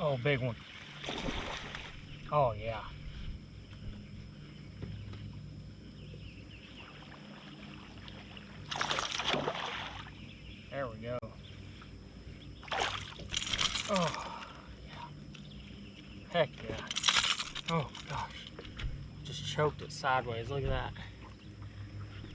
Oh, big one. Oh, yeah. There we go. Oh, yeah. Heck yeah. Oh, gosh. Just choked it sideways. Look at that.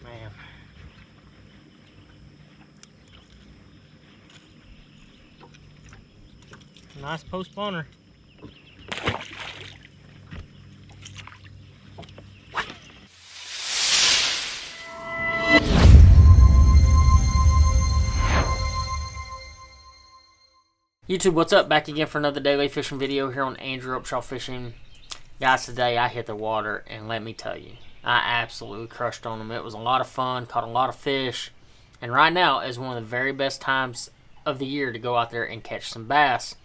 Man. Nice post spawner. YouTube, what's up? Back again for another daily fishing video here on Andrew Upshaw Fishing. Guys, today I hit the water, and let me tell you, I absolutely crushed on them. It was a lot of fun, caught a lot of fish, and right now is one of the very best times of the year to go out there and catch some bass.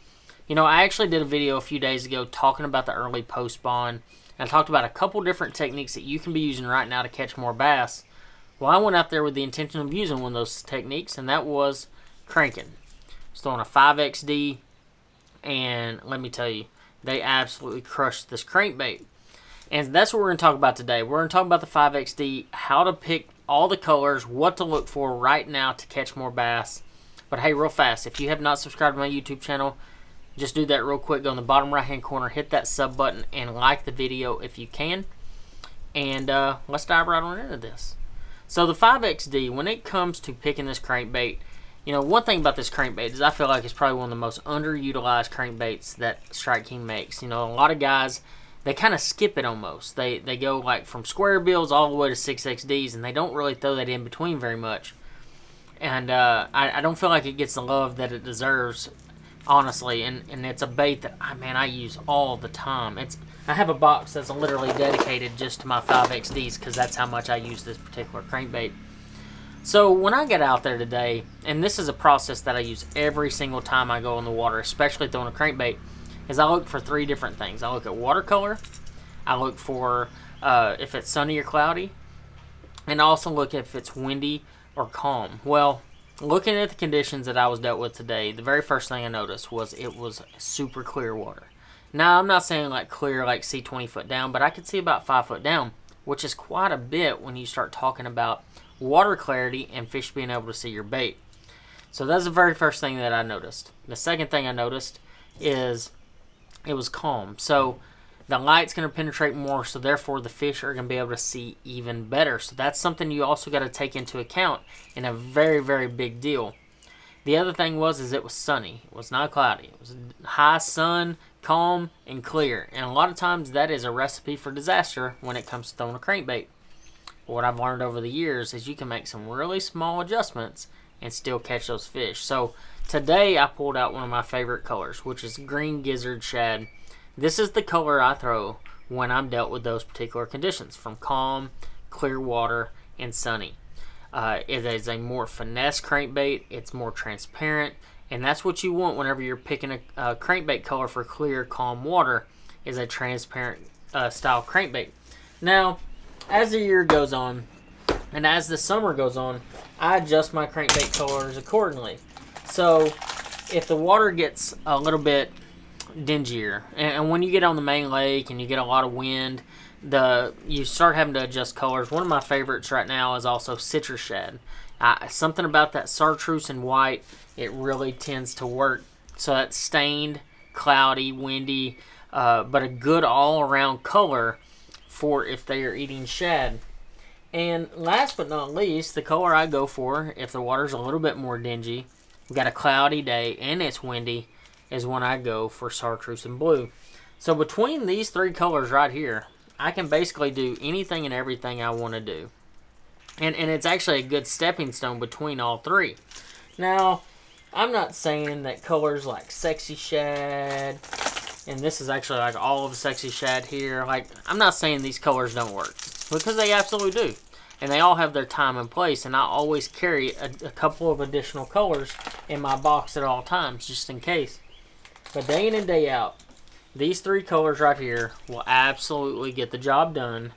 You know, I actually did a video a few days ago talking about the early post spawn, and I talked about a couple different techniques that you can be using right now to catch more bass. Well, I went out there with the intention of using one of those techniques, and that was cranking. I was throwing a 5XD, and let me tell you, they absolutely crushed this crankbait. And that's what we're going to talk about today. We're going to talk about the 5XD, how to pick all the colors, what to look for right now to catch more bass. But hey, real fast, if you have not subscribed to my YouTube channel, just do that real quick. Go in the bottom right hand corner, hit that sub button, and like the video if you can. And let's dive right on into this. So the 5XD, when it comes to picking this crankbait, you know, one thing about this crankbait is I feel like it's probably one of the most underutilized crankbaits that Strike King makes. You know, a lot of guys, they kind of skip it almost. They go like from square bills all the way to 6XDs, and they don't really throw that in between very much. And I don't feel like it gets the love that it deserves, honestly. And it's a bait that, I use all the time. I have a box that's literally dedicated just to my 5XDs because that's how much I use this particular crankbait. So when I get out there today, and this is a process that I use every single time I go in the water, especially throwing a crankbait, is I look for three different things. I look at watercolor, I look for if it's sunny or cloudy, and I also look if it's windy or calm. Well, looking at the conditions that I was dealt with today, the very first thing I noticed was it was super clear water. Now, I'm not saying like clear, like see 20 foot down, but I could see about 5 foot down, which is quite a bit when you start talking about water clarity and fish being able to see your bait. So that's the very first thing that I noticed. The second thing I noticed is it was calm. So the light's going to penetrate more, so therefore the fish are going to be able to see even better. So that's something you also got to take into account, and a very, very big deal. The other thing was it was sunny. It was not cloudy. It was high sun, calm, and clear. And a lot of times that is a recipe for disaster when it comes to throwing a crankbait. What I've learned over the years is you can make some really small adjustments and still catch those fish. So today I pulled out one of my favorite colors, which is green gizzard shad. This is the color I throw when I'm dealt with those particular conditions, from calm, clear water, and sunny. It is a more finesse crankbait. It's more transparent, and that's what you want whenever you're picking a crankbait color for clear, calm water, is a transparent style crankbait. Now, as the year goes on, and as the summer goes on, I adjust my crankbait colors accordingly. So, if the water gets a little bit dingier, and when you get on the main lake and you get a lot of wind, you start having to adjust colors. One of my favorites right now is also citrus shad. Something about that chartreuse and white, it really tends to work. So that's stained, cloudy, windy, but a good all-around color for if they are eating shad. And last but not least, the color I go for if the water's a little bit more dingy, we've got a cloudy day and it's windy, is when I go for chartreuse and blue. So between these three colors right here, I can basically do anything and everything I want to do. And it's actually a good stepping stone between all three. Now, I'm not saying that colors like sexy shad, and this is actually like all of the sexy shad here. Like, I'm not saying these colors don't work, because they absolutely do. And they all have their time and place, and I always carry a couple of additional colors in my box at all times, just in case. But day in and day out, these three colors right here will absolutely get the job done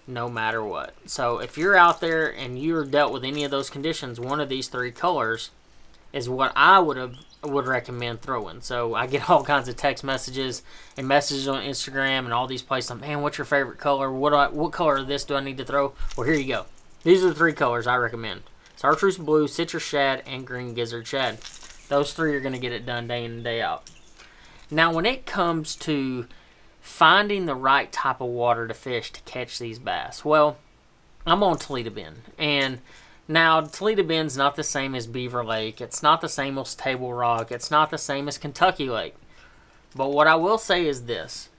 no matter what. So if you're out there and you're dealt with any of those conditions, one of these three colors is what I would recommend throwing. So I get all kinds of text messages and messages on Instagram and all these places. Like, man, what's your favorite color? What color of this do I need to throw? Well, here you go. These are the 3 colors I recommend: chartreuse blue, citrus shad, and green gizzard shad. Those 3 are going to get it done day in and day out. Now, when it comes to finding the right type of water to fish to catch these bass, well, I'm on Toledo Bend, and now Toledo Bend's not the same as Beaver Lake. It's not the same as Table Rock. It's not the same as Kentucky Lake. But what I will say is this: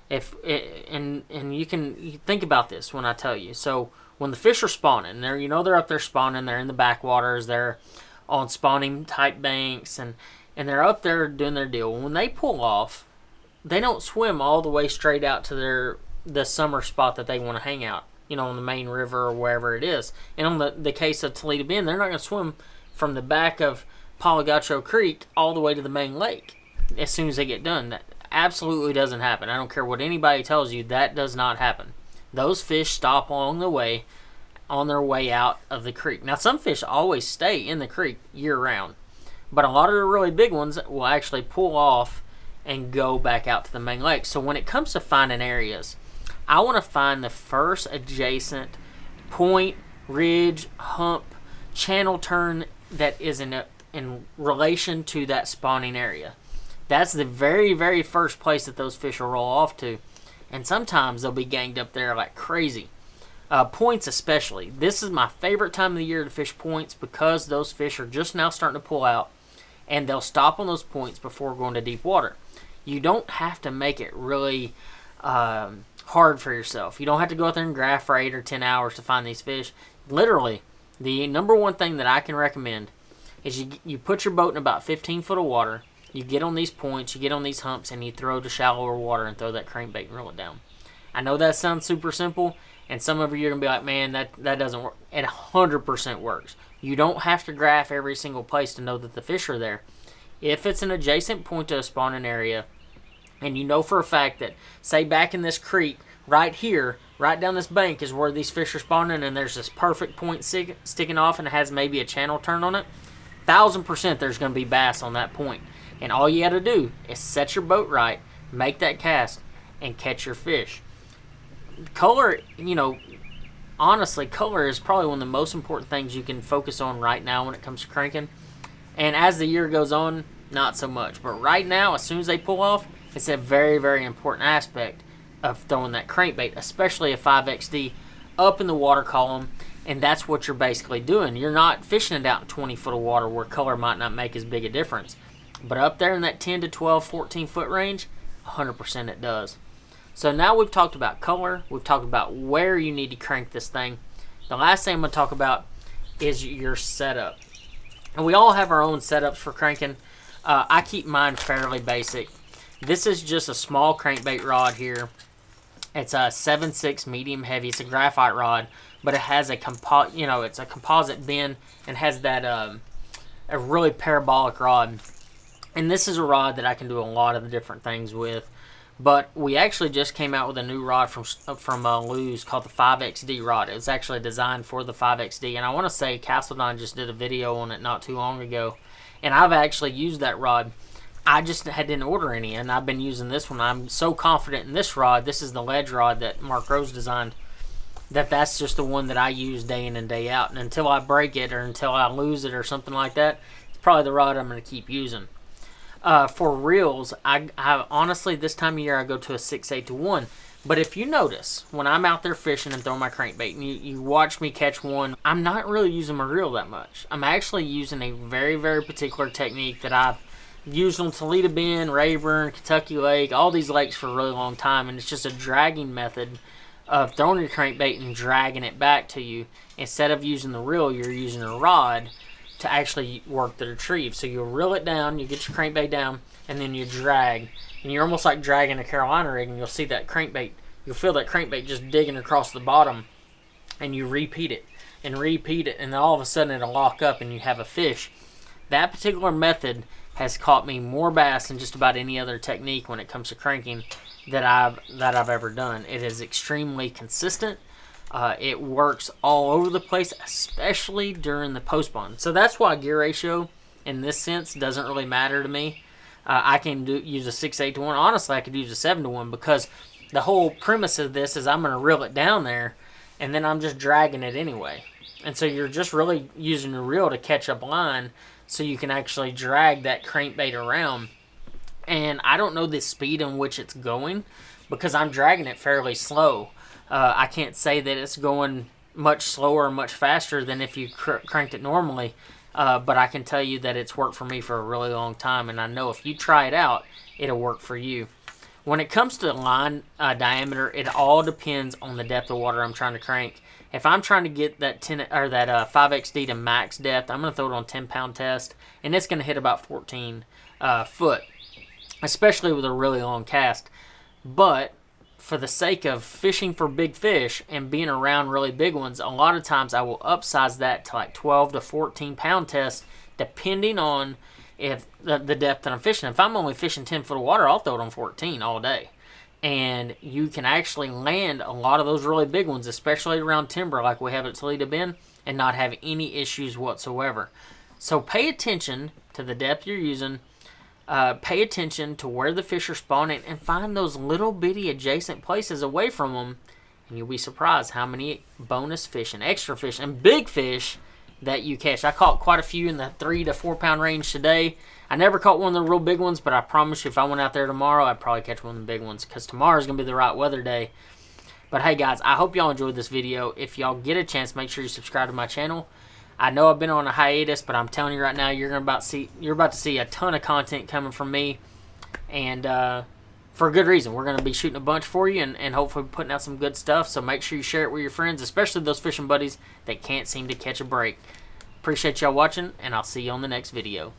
and you think about this when I tell you. So when the fish are spawning, they're up there spawning. They're in the backwaters. They're on spawning type banks, and they're up there doing their deal. When they pull off, they don't swim all the way straight out to the summer spot that they want to hang out, on the main river or wherever it is. And on the case of Toledo Bend, they're not going to swim from the back of Polagacho Creek all the way to the main lake as soon as they get done. That absolutely doesn't happen. I don't care what anybody tells you, that does not happen. Those fish stop along the way on their way out of the creek. Now, some fish always stay in the creek year-round, but a lot of the really big ones will actually pull off and go back out to the main lake. So when it comes to finding areas, I want to find the first adjacent point, ridge, hump, channel turn that is in relation to that spawning area. That's the very, very first place that those fish will roll off to. And sometimes they'll be ganged up there like crazy. Points especially. This is my favorite time of the year to fish points because those fish are just now starting to pull out, and they'll stop on those points before going to deep water. You don't have to make it really hard for yourself. You don't have to go out there and graph for 8 or 10 hours to find these fish. Literally, the number one thing that I can recommend is you put your boat in about 15 foot of water, you get on these points, you get on these humps, and you throw to shallower water and throw that crankbait and reel it down. I know that sounds super simple, and some of you are going to be like, man, that doesn't work. It 100% works. You don't have to graph every single place to know that the fish are there. If it's an adjacent point to a spawning area, and you know for a fact that, say back in this creek, right here, right down this bank is where these fish are spawning, and there's this perfect point sticking off and it has maybe a channel turn on it, 1000% there's going to be bass on that point. And all you got to do is set your boat right, make that cast, and catch your fish. Color, honestly, color is probably one of the most important things you can focus on right now when it comes to cranking. And as the year goes on, not so much. But right now, as soon as they pull off, it's a very, very important aspect of throwing that crankbait, especially a 5XD, up in the water column. And that's what you're basically doing. You're not fishing it out in 20 foot of water where color might not make as big a difference. But up there in that 10 to 12, 14 foot range, 100% it does. So now we've talked about color. We've talked about where you need to crank this thing. The last thing I'm going to talk about is your setup. And we all have our own setups for cranking. I keep mine fairly basic. This is just a small crankbait rod here. It's a 7.6 medium heavy. It's a graphite rod, but it has it's a composite bend and has that a really parabolic rod. And this is a rod that I can do a lot of the different things with. But we actually just came out with a new rod from Lew's called the 5XD rod. It was actually designed for the 5XD. And I want to say Castledine just did a video on it not too long ago. And I've actually used that rod. I just didn't order any, and I've been using this one. I'm so confident in this rod. This is the ledge rod that Mark Rose designed. That's just the one that I use day in and day out. And until I break it or until I lose it or something like that, it's probably the rod I'm going to keep using. For reels, I honestly, this time of year, I go to a 6/8 to 1. But if you notice, when I'm out there fishing and throwing my crankbait, and you watch me catch one, I'm not really using my reel that much. I'm actually using a very, very particular technique that I've used on Toledo Bend, Rayburn, Kentucky Lake, all these lakes for a really long time. And it's just a dragging method of throwing your crankbait and dragging it back to you. Instead of using the reel, you're using a rod to actually work the retrieve. So you'll reel it down, you get your crankbait down, and then you drag. And you're almost like dragging a Carolina rig, and you'll see that crankbait, you'll feel that crankbait just digging across the bottom, and you repeat it, and then all of a sudden it'll lock up and you have a fish. That particular method has caught me more bass than just about any other technique when it comes to cranking that I've ever done. It is extremely consistent. It works all over the place, especially during the post spawn. So that's why gear ratio in this sense doesn't really matter to me. I can use a 6-8 to 1. Honestly, I could use a 7 to 1 because the whole premise of this is I'm going to reel it down there and then I'm just dragging it anyway. And so you're just really using your reel to catch up line so you can actually drag that crankbait around. And I don't know the speed in which it's going because I'm dragging it fairly slow. I can't say that it's going much slower or much faster than if you cranked it normally. But I can tell you that it's worked for me for a really long time, and I know if you try it out, it'll work for you. When it comes to line diameter, it all depends on the depth of water I'm trying to crank. If I'm trying to get that 5XD to max depth, I'm going to throw it on 10-pound test, and it's going to hit about 14 foot, especially with a really long cast. But for the sake of fishing for big fish and being around really big ones, a lot of times I will upsize that to like 12 to 14 pound test, depending on if the depth that I'm fishing. If I'm only fishing 10 foot of water, I'll throw it on 14 all day. And you can actually land a lot of those really big ones, especially around timber like we have at Toledo Bend, and not have any issues whatsoever. So pay attention to the depth you're using. Pay attention to where the fish are spawning and find those little bitty adjacent places away from them, and you'll be surprised how many bonus fish and extra fish and big fish that you catch. I caught quite a few in the 3 to 4 pound range today. I never caught one of the real big ones, but I promise you if I went out there tomorrow, I'd probably catch one of the big ones because tomorrow's going to be the right weather day. But hey guys, I hope y'all enjoyed this video. If y'all get a chance, make sure you subscribe to my channel. I know I've been on a hiatus, but I'm telling you right now, you're about to see a ton of content coming from me, and for a good reason. We're going to be shooting a bunch for you, and hopefully putting out some good stuff. So make sure you share it with your friends, especially those fishing buddies that can't seem to catch a break. Appreciate y'all watching, and I'll see you on the next video.